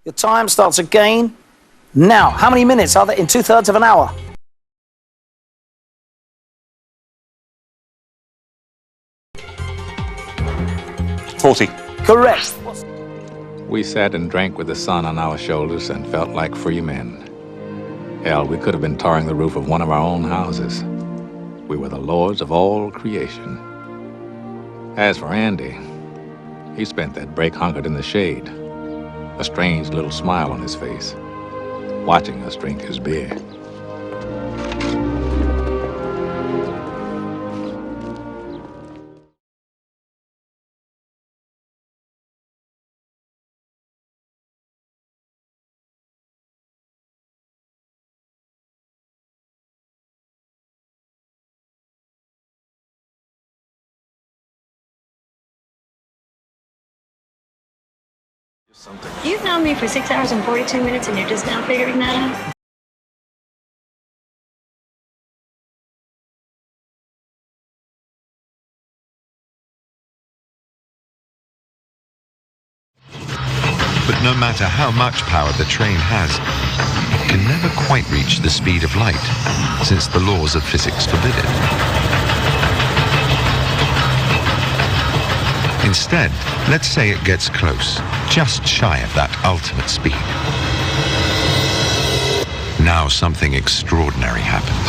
Your time starts again now. How many minutes are there in 2/3 of an hour? $40. Correct. We sat and drank with the sun on our shoulders and felt like free men. Hell, we could have been tarring the roof of one of our own houses. We were the lords of all creation. As for Andy, he spent that break hunkered in the shade, a strange little smile on his face, watching us drink his beer. You've known me for 6 hours and 42 minutes and you're just now figuring that out? But no matter how much power the train has, it can never quite reach the speed of light, since the laws of physics forbid it. Instead, let's say it gets close, just shy of that ultimate speed. Now something extraordinary happens.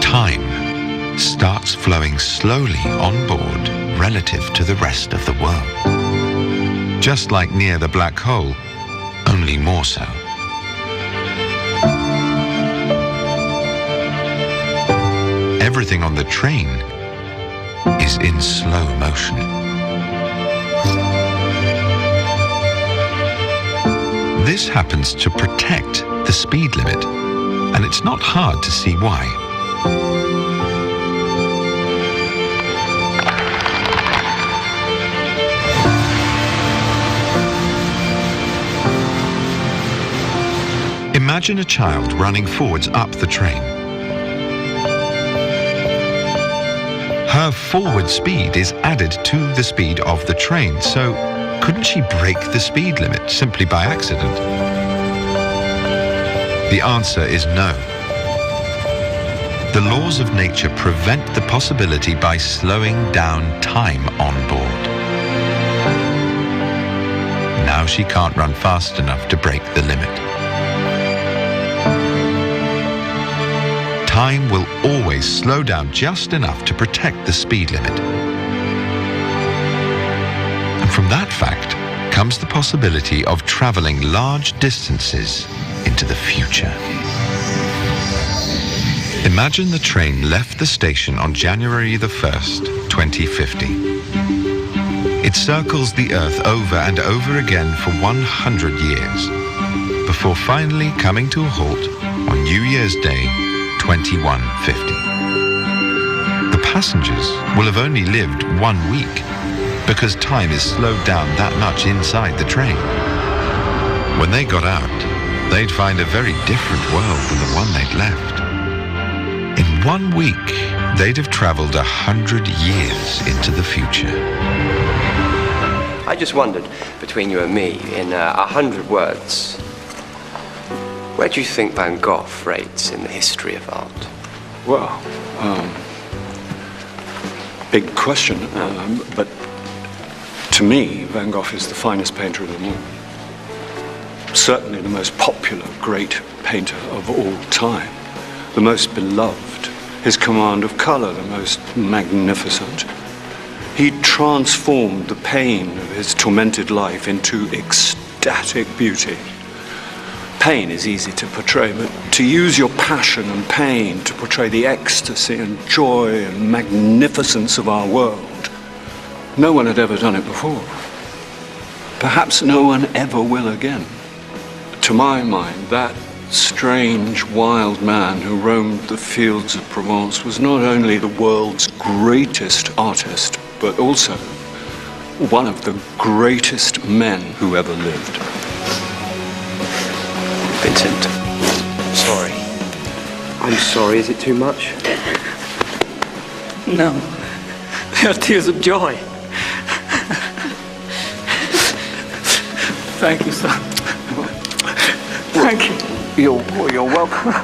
Time starts flowing slowly on board relative to the rest of the world. Just like near the black hole, only more so. Everything on the train is in slow motion. This happens to protect the speed limit, and it's not hard to see why. Imagine a child running forwards up the train. Her forward speed is added to the speed of the train, so couldn't she break the speed limit simply by accident? The answer is no. The laws of nature prevent the possibility by slowing down time on board. Now she can't run fast enough to break the limit. Time will always slow down just enough to protect the speed limit. And from that fact comes the possibility of traveling large distances into the future. Imagine the train left the station on January the 1st, 2050. It circles the Earth over and over again for 100 years, before finally coming to a halt on New Year's Day, 2150. The passengers will have only lived 1 week because time is slowed down that much inside the train. When they got out, they'd find a very different world than the one they'd left. In 1 week, they'd have traveled 100 years into the future. I just wondered, between you and me, in 100 words, where do you think Van Gogh rates in the history of art? Well, big question, but to me, Van Gogh is the finest painter of them all. Certainly the most popular great painter of all time, the most beloved, his command of color the most magnificent. He transformed the pain of his tormented life into ecstatic beauty. Pain is easy to portray, but to use your passion and pain to portray the ecstasy and joy and magnificence of our world, no one had ever done it before. Perhaps no one ever will again. To my mind, that strange, wild man who roamed the fields of Provence was not only the world's greatest artist, but also one of the greatest men who ever lived. Vincent, sorry. I'm sorry, is it too much? No. They are tears of joy. Thank you, son. Thank you. You're welcome.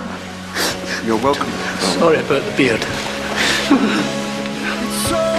You're welcome. Sorry about the beard. So